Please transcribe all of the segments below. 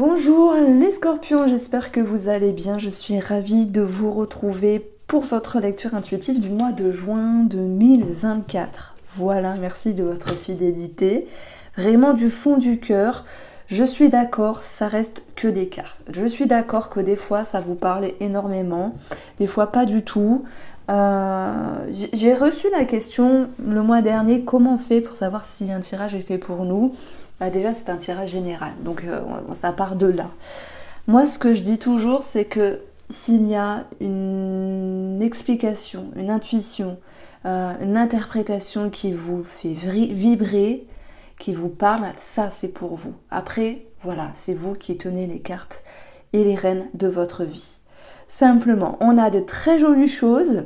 Bonjour les scorpions, j'espère que vous allez bien. Je suis ravie de vous retrouver pour votre lecture intuitive du mois de juin 2024. Voilà, merci de votre fidélité. Vraiment du fond du cœur, je suis d'accord, ça reste que des cartes. Je suis d'accord que des fois ça vous parle énormément, des fois pas du tout. J'ai reçu la question le mois dernier, comment on fait pour savoir si un tirage est fait pour nous? Déjà, c'est un tirage général, donc ça part de là. Moi, ce que je dis toujours, c'est que s'il y a une explication, une intuition, une interprétation qui vous fait vibrer, qui vous parle, ça, c'est pour vous. Après, voilà, c'est vous qui tenez les cartes et les rênes de votre vie. Simplement, on a de très jolies choses,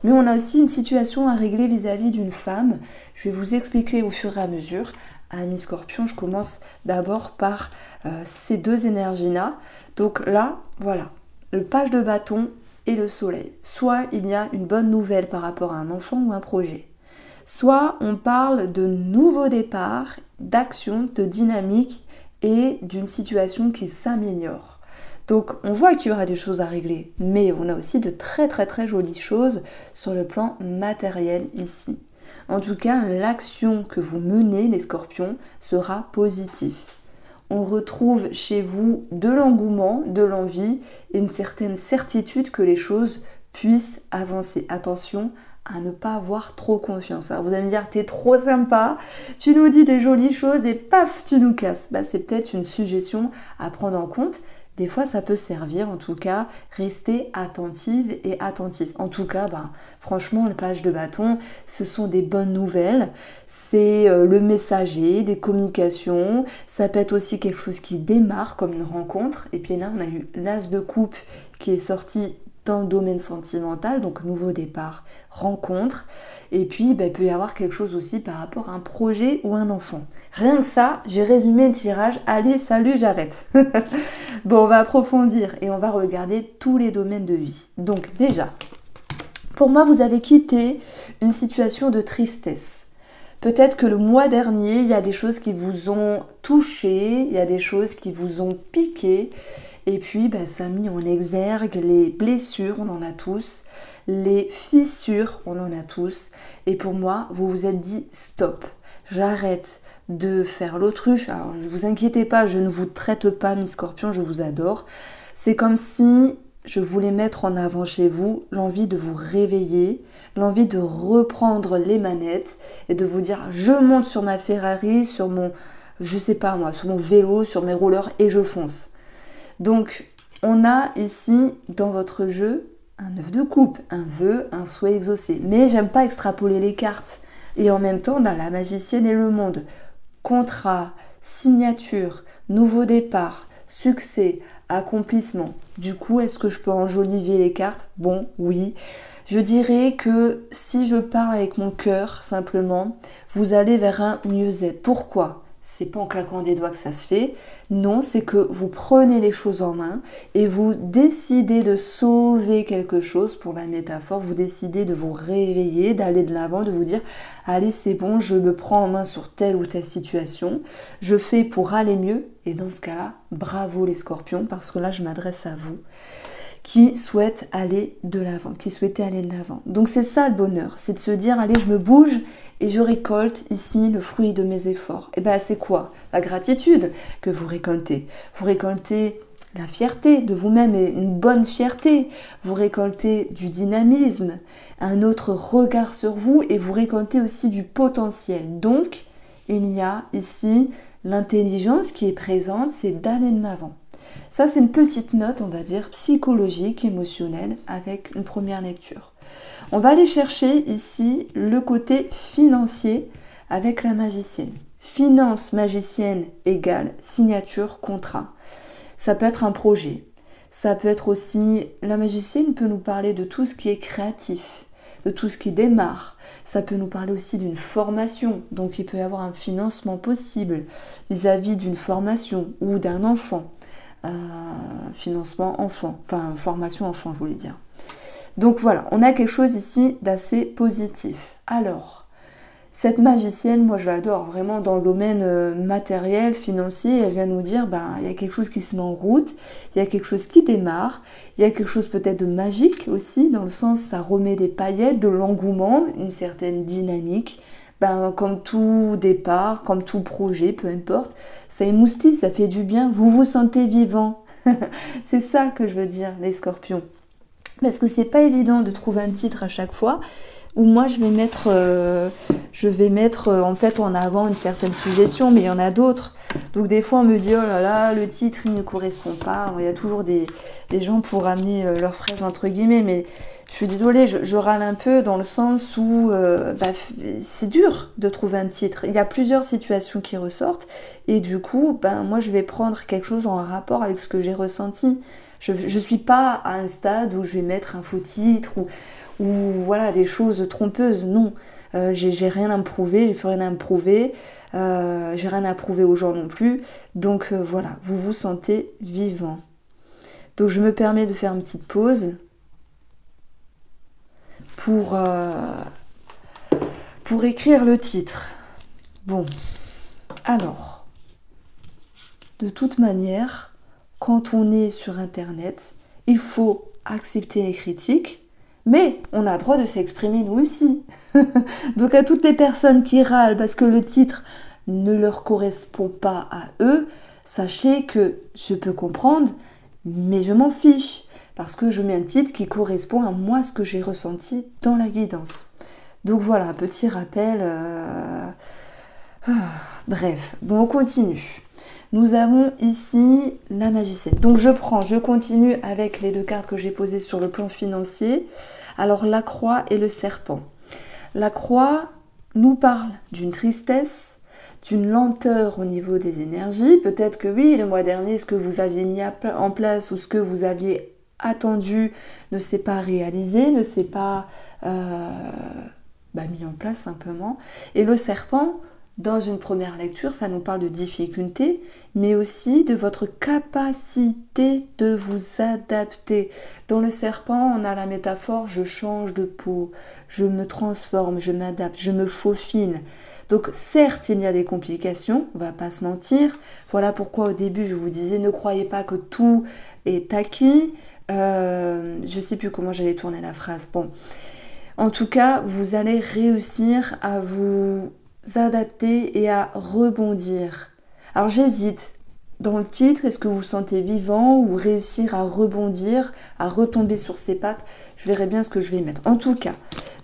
mais on a aussi une situation à régler vis-à-vis d'une femme. Je vais vous expliquer au fur et à mesure. Amis Scorpion, je commence d'abord par ces deux énergies-là. Donc là, voilà, le page de bâton et le soleil. Soit il y a une bonne nouvelle par rapport à un enfant ou un projet. Soit on parle de nouveaux départs, d'action, de dynamique et d'une situation qui s'améliore. Donc on voit qu'il y aura des choses à régler, mais on a aussi de très très très jolies choses sur le plan matériel ici. En tout cas, l'action que vous menez, les scorpions, sera positive. On retrouve chez vous de l'engouement, de l'envie et une certaine certitude que les choses puissent avancer. Attention à ne pas avoir trop confiance. Alors vous allez me dire, t'es trop sympa, tu nous dis des jolies choses et paf, tu nous casses. C'est peut-être une suggestion à prendre en compte. Des fois, ça peut servir, en tout cas, restez attentive et attentif. En tout cas, franchement, le page de bâton, ce sont des bonnes nouvelles. C'est le messager, des communications. Ça peut être aussi quelque chose qui démarre, comme une rencontre. Et puis là, on a eu l'as de coupe qui est sorti dans le domaine sentimental, donc nouveau départ, rencontre. Et puis, il peut y avoir quelque chose aussi par rapport à un projet ou un enfant. Rien que ça, j'ai résumé le tirage. Allez, salut, j'arrête. Bon, on va approfondir et on va regarder tous les domaines de vie. Donc déjà, pour moi, vous avez quitté une situation de tristesse. Peut-être que le mois dernier, il y a des choses qui vous ont touché, il y a des choses qui vous ont piqué. Et puis, ça a mis en exergue les blessures, on en a tous. Les fissures, on en a tous. Et pour moi, vous vous êtes dit stop, j'arrête de faire l'autruche. Alors ne vous inquiétez pas, je ne vous traite pas, mes scorpions, je vous adore. C'est comme si je voulais mettre en avant chez vous l'envie de vous réveiller, l'envie de reprendre les manettes et de vous dire je monte sur ma Ferrari, sur mon, je sais pas moi, sur mon vélo, sur mes rollers et je fonce. Donc on a ici dans votre jeu un 9 de coupe, un vœu, un souhait exaucé. Mais j'aime pas extrapoler les cartes. Et en même temps, on a la magicienne et le monde. Contrat, signature, nouveau départ, succès, accomplissement. Du coup, est-ce que je peux enjoliver les cartes? Bon, oui. Je dirais que si je parle avec mon cœur, simplement, vous allez vers un mieux-être. Pourquoi? C'est pas en claquant des doigts que ça se fait. Non, c'est que vous prenez les choses en main et vous décidez de sauver quelque chose, pour la métaphore. Vous décidez de vous réveiller, d'aller de l'avant, de vous dire « Allez, c'est bon, je me prends en main sur telle ou telle situation. Je fais pour aller mieux. » Et dans ce cas-là, bravo les scorpions, parce que là, je m'adresse à vous qui souhaitent aller de l'avant, qui souhaitaient aller de l'avant. Donc c'est ça le bonheur, c'est de se dire, allez, je me bouge et je récolte ici le fruit de mes efforts. Et c'est quoi? La gratitude que vous récoltez. Vous récoltez la fierté de vous-même et une bonne fierté. Vous récoltez du dynamisme, un autre regard sur vous et vous récoltez aussi du potentiel. Donc, il y a ici l'intelligence qui est présente, c'est d'aller de l'avant. Ça, c'est une petite note, on va dire, psychologique, émotionnelle, avec une première lecture. On va aller chercher ici le côté financier avec la magicienne. Finance magicienne égale signature contrat. Ça peut être un projet. Ça peut être aussi, la magicienne peut nous parler de tout ce qui est créatif, de tout ce qui démarre. Ça peut nous parler aussi d'une formation. Donc, il peut y avoir un financement possible vis-à-vis d'une formation ou d'un enfant. Financement enfant, enfin formation enfant je voulais dire. Donc voilà, on a quelque chose ici d'assez positif. Alors, Cette magicienne, moi je l'adore, vraiment dans le domaine matériel, financier, elle vient nous dire, ben, il y a quelque chose qui se met en route, il y a quelque chose qui démarre, il y a quelque chose peut-être de magique aussi, dans le sens ça remet des paillettes, de l'engouement, une certaine dynamique, ben, comme tout départ, comme tout projet, peu importe, ça émoustille, ça fait du bien, vous vous sentez vivant. C'est ça que je veux dire, les scorpions. Parce que c'est pas évident de trouver un titre à chaque fois, où moi je vais mettre en fait en avant une certaine suggestion, mais il y en a d'autres. Donc des fois on me dit oh là là, le titre il ne correspond pas. Il y a toujours des gens pour ramener leurs fraises entre guillemets, mais je suis désolée, je râle un peu dans le sens où c'est dur de trouver un titre. Il y a plusieurs situations qui ressortent et du coup, moi je vais prendre quelque chose en rapport avec ce que j'ai ressenti. Je suis pas à un stade où je vais mettre un faux titre ou voilà des choses trompeuses. Non, j'ai rien à me prouver, j'ai plus rien à me prouver, j'ai rien à prouver aux gens non plus. Donc voilà, vous vous sentez vivant. Donc je me permets de faire une petite pause pour écrire le titre. Bon, alors, de toute manière, quand on est sur Internet, il faut accepter les critiques, mais on a le droit de s'exprimer nous aussi. Donc à toutes les personnes qui râlent parce que le titre ne leur correspond pas à eux, sachez que je peux comprendre, mais je m'en fiche, parce que je mets un titre qui correspond à moi, ce que j'ai ressenti dans la guidance. Donc voilà, un petit rappel. Bref, bon, on continue. Nous avons ici la magicienne. Donc je continue avec les deux cartes que j'ai posées sur le plan financier. Alors la croix et le serpent. La croix nous parle d'une tristesse, d'une lenteur au niveau des énergies. Peut-être que oui, le mois dernier, ce que vous aviez mis en place ou ce que vous aviez attendu ne s'est pas réalisé, ne s'est pas mis en place simplement. Et le serpent, dans une première lecture, ça nous parle de difficultés, mais aussi de votre capacité de vous adapter. Dans le serpent, on a la métaphore « je change de peau, je me transforme, je m'adapte, je me faufile ». Donc certes, il y a des complications, on ne va pas se mentir. Voilà pourquoi au début, je vous disais, ne croyez pas que tout est acquis. Je ne sais plus comment j'allais tourner la phrase. Bon, en tout cas, vous allez réussir à vous adapter et à rebondir. Alors j'hésite. Dans le titre, est-ce que vous vous sentez vivant ou réussir à rebondir, à retomber sur ses pattes? Je verrai bien ce que je vais mettre. En tout cas,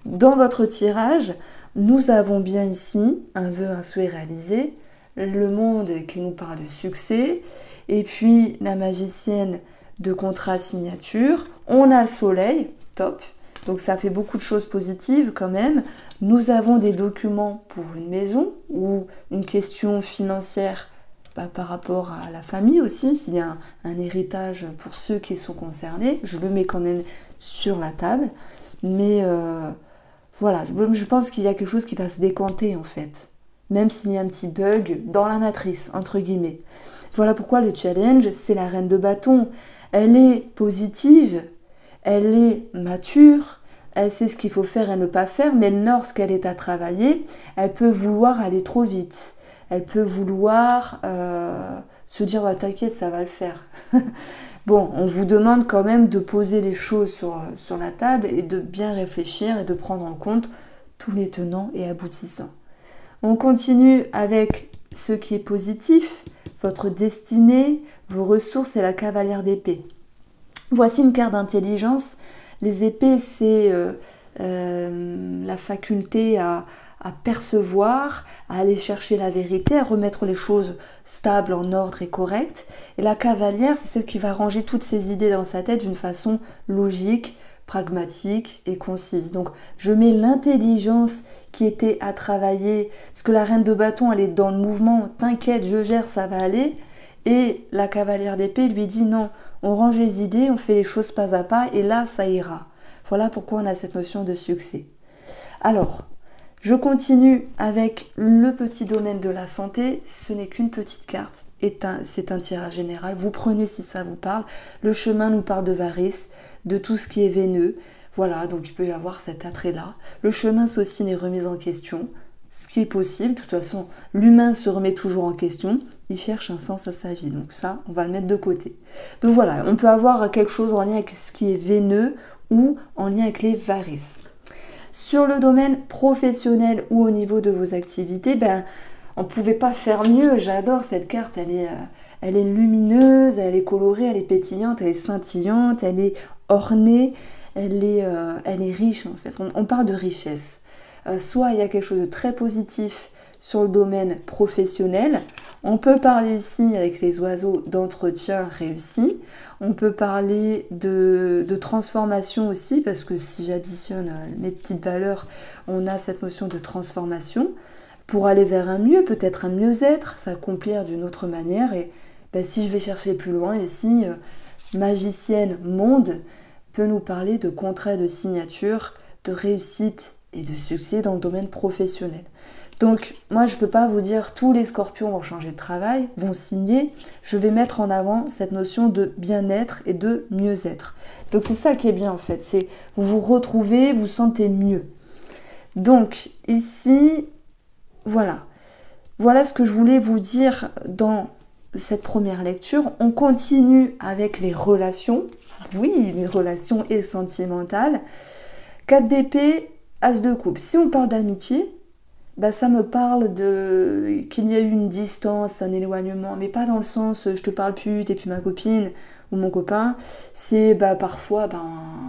dans votre tirage, nous avons bien ici un vœu, un souhait réalisé, le monde qui nous parle de succès, et puis la magicienne de contrat signature. On a le soleil, top. Donc ça fait beaucoup de choses positives quand même. Nous avons des documents pour une maison ou une question financière par rapport à la famille aussi, s'il y a un héritage pour ceux qui sont concernés. Je le mets quand même sur la table. Mais voilà, je pense qu'il y a quelque chose qui va se décanter en fait. Même s'il y a un petit bug dans la matrice, entre guillemets. Voilà pourquoi le challenge, c'est la reine de bâton. Elle est positive, elle est mature, elle sait ce qu'il faut faire et ne pas faire, mais lorsqu'elle est à travailler, elle peut vouloir aller trop vite. Elle peut vouloir se dire « t'inquiète, ça va le faire ». Bon, on vous demande quand même de poser les choses sur la table et de bien réfléchir et de prendre en compte tous les tenants et aboutissants. On continue avec ce qui est positif, votre destinée, vos ressources et la cavalière d'épée. Voici une carte d'intelligence. Les épées, c'est la faculté à percevoir, à aller chercher la vérité, à remettre les choses stables, en ordre et correctes. Et la cavalière, c'est celle qui va ranger toutes ses idées dans sa tête d'une façon logique, pragmatique et concise. Donc je mets l'intelligence qui était à travailler, parce que la reine de bâton, elle est dans le mouvement, t'inquiète, je gère, ça va aller. Et la cavalière d'épée lui dit non, on range les idées, on fait les choses pas à pas, et là, ça ira. Voilà pourquoi on a cette notion de succès. Alors, je continue avec le petit domaine de la santé. Ce n'est qu'une petite carte, c'est un tirage général. Vous prenez si ça vous parle. Le chemin nous parle de varices, de tout ce qui est veineux. Voilà, donc il peut y avoir cet attrait-là. Le chemin, c'est aussi les remises en question. ce qui est possible. De toute façon, l'humain se remet toujours en question, il cherche un sens à sa vie. Donc ça, on va le mettre de côté. Donc voilà, on peut avoir quelque chose en lien avec ce qui est veineux ou en lien avec les varices. Sur le domaine professionnel ou au niveau de vos activités, on ne pouvait pas faire mieux. J'adore cette carte, elle est lumineuse, elle est colorée, elle est pétillante, elle est scintillante, elle est ornée, elle est riche en fait. On parle de richesse. Soit il y a quelque chose de très positif sur le domaine professionnel. On peut parler ici avec les oiseaux d'entretien réussi. On peut parler de transformation aussi, parce que si j'additionne mes petites valeurs, on a cette notion de transformation pour aller vers un mieux, peut-être un mieux-être, s'accomplir d'une autre manière. Et si je vais chercher plus loin, ici, magicienne monde peut nous parler de contrat de signature, de réussite et de succès dans le domaine professionnel. Donc, moi, je ne peux pas vous dire tous les scorpions vont changer de travail, vont signer. Je vais mettre en avant cette notion de bien-être et de mieux-être. Donc, c'est ça qui est bien, en fait. C'est vous vous retrouvez, vous sentez mieux. Donc, ici, voilà. Voilà ce que je voulais vous dire dans cette première lecture. On continue avec les relations. Oui, les relations et sentimentales. 4 d'épée, as de coupe. Si on parle d'amitié, ça me parle qu'il y a eu une distance, un éloignement, mais pas dans le sens je te parle plus, t'es plus ma copine ou mon copain. C'est parfois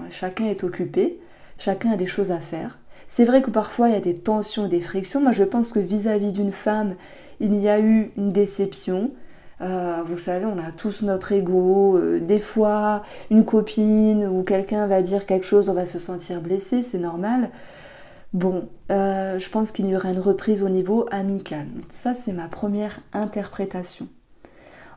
chacun est occupé, chacun a des choses à faire. C'est vrai que parfois il y a des tensions, des frictions. Moi je pense que vis-à-vis d'une femme, il y a eu une déception. Vous savez, on a tous notre ego. Des fois, une copine ou quelqu'un va dire quelque chose, on va se sentir blessé, c'est normal. Bon, je pense qu'il y aura une reprise au niveau amical. Ça, c'est ma première interprétation.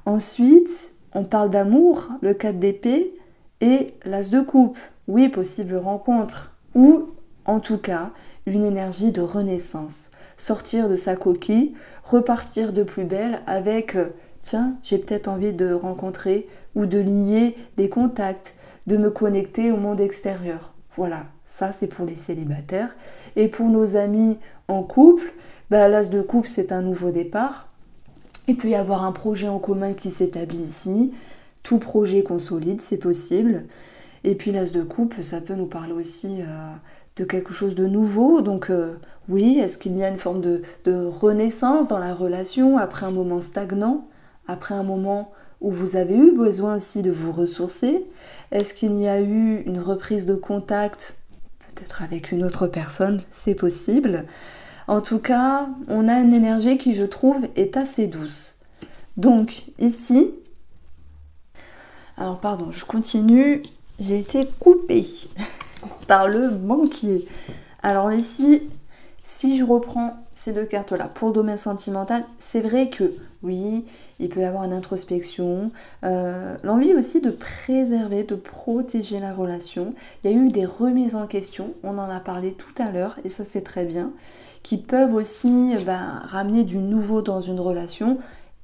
Ensuite, on parle d'amour, le 4 d'épée et l'as de coupe. Oui, possible rencontre. Ou, en tout cas, une énergie de renaissance. Sortir de sa coquille, repartir de plus belle avec tiens, j'ai peut-être envie de rencontrer ou de lier des contacts, de me connecter au monde extérieur. Voilà, ça c'est pour les célibataires. Et pour nos amis en couple, l'as de coupe c'est un nouveau départ. Il peut y avoir un projet en commun qui s'établit ici. Tout projet consolide, c'est possible. Et puis l'as de coupe, ça peut nous parler aussi de quelque chose de nouveau. Donc oui, est-ce qu'il y a une forme de renaissance dans la relation après un moment stagnant, après un moment où vous avez eu besoin aussi de vous ressourcer? Est-ce qu'il y a eu une reprise de contact, peut-être avec une autre personne? C'est possible. En tout cas, on a une énergie qui, je trouve, est assez douce. Donc, ici... Alors, pardon, je continue. J'ai été coupée par le banquier. Alors ici, si je reprends ces 2 cartes-là, pour le domaine sentimental, c'est vrai que, oui, il peut y avoir une introspection, l'envie aussi de préserver, de protéger la relation. Il y a eu des remises en question, on en a parlé tout à l'heure, et ça c'est très bien, qui peuvent aussi ramener du nouveau dans une relation,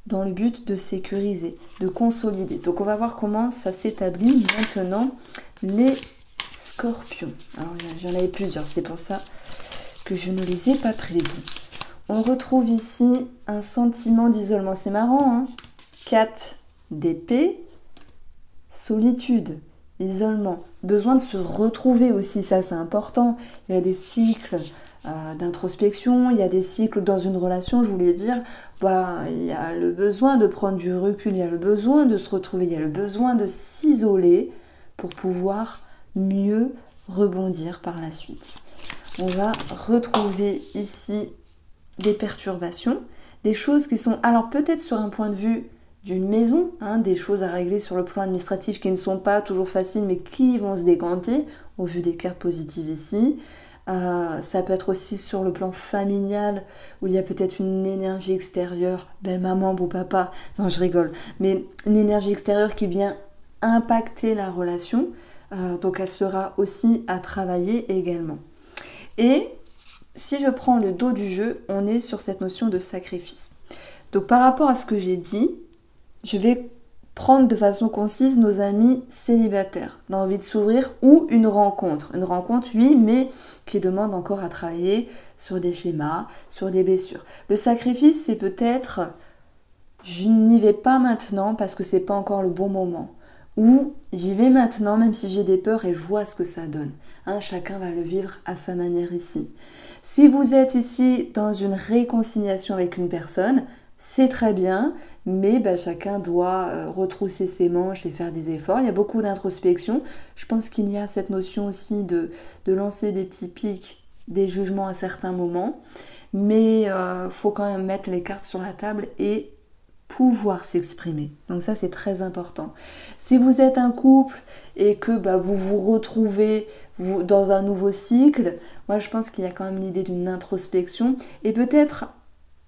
dans le but de sécuriser, de consolider. Donc on va voir comment ça s'établit maintenant, les scorpions. Alors j'en avais plusieurs, c'est pour ça que je ne les ai pas prises. On retrouve ici un sentiment d'isolement. C'est marrant, hein? 4 d'épée, solitude, isolement, besoin de se retrouver aussi, ça c'est important. Il y a des cycles d'introspection, il y a des cycles dans une relation, je voulais dire, il y a le besoin de prendre du recul, il y a le besoin de se retrouver, il y a le besoin de s'isoler pour pouvoir mieux rebondir par la suite. On va retrouver ici des perturbations, des choses qui sont, alors peut-être sur un point de vue d'une maison, des choses à régler sur le plan administratif qui ne sont pas toujours faciles mais qui vont se décanter au vu des cartes positives ici. Ça peut être aussi sur le plan familial où il y a peut-être une énergie extérieure, belle maman, beau papa, non je rigole, mais une énergie extérieure qui vient impacter la relation, donc elle sera aussi à travailler également. Et si je prends le dos du jeu, on est sur cette notion de sacrifice. Donc par rapport à ce que j'ai dit, je vais prendre de façon concise nos amis célibataires, d'envie de s'ouvrir ou une rencontre. Une rencontre, oui, mais qui demande encore à travailler sur des schémas, sur des blessures. Le sacrifice, c'est peut-être je n'y vais pas maintenant parce que c'est pas encore le bon moment. Ou j'y vais maintenant même si j'ai des peurs et je vois ce que ça donne. Chacun va le vivre à sa manière ici. Si vous êtes ici dans une réconciliation avec une personne, c'est très bien, mais chacun doit retrousser ses manches et faire des efforts. Il y a beaucoup d'introspection. Je pense qu'il y a cette notion aussi de lancer des petits pics, des jugements à certains moments, mais faut quand même mettre les cartes sur la table et pouvoir s'exprimer. Donc ça, c'est très important. Si vous êtes un couple et que vous vous retrouvez dans un nouveau cycle, moi je pense qu'il y a quand même l'idée d'une introspection et peut-être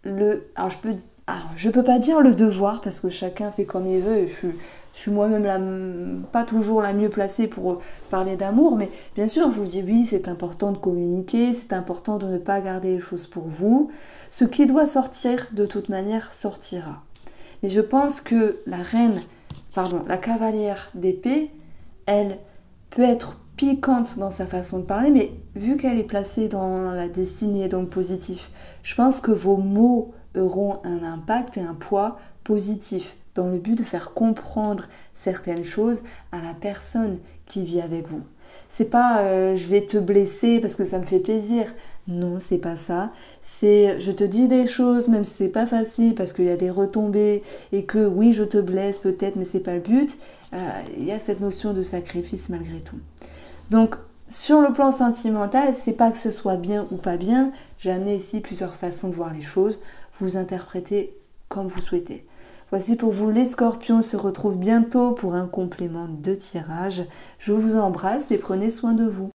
je peux pas dire le devoir parce que chacun fait comme il veut et je suis moi-même pas toujours la mieux placée pour parler d'amour, mais bien sûr, je vous dis oui, c'est important de communiquer, c'est important de ne pas garder les choses pour vous. Ce qui doit sortir, de toute manière, sortira. Mais je pense que la cavalière d'épée, elle peut être piquante dans sa façon de parler, mais vu qu'elle est placée dans la destinée, donc positif, je pense que vos mots auront un impact et un poids positif dans le but de faire comprendre certaines choses à la personne qui vit avec vous. C'est pas je vais te blesser parce que ça me fait plaisir. Non, c'est pas ça. C'est je te dis des choses, même si c'est pas facile parce qu'il y a des retombées et que oui, je te blesse peut-être, mais c'est pas le but. Il y a cette notion de sacrifice malgré tout. Donc, sur le plan sentimental, c'est pas que ce soit bien ou pas bien. J'ai amené ici plusieurs façons de voir les choses. Vous interprétez comme vous souhaitez. Voici pour vous les scorpions, on se retrouve bientôt pour un complément de tirage. Je vous embrasse et prenez soin de vous.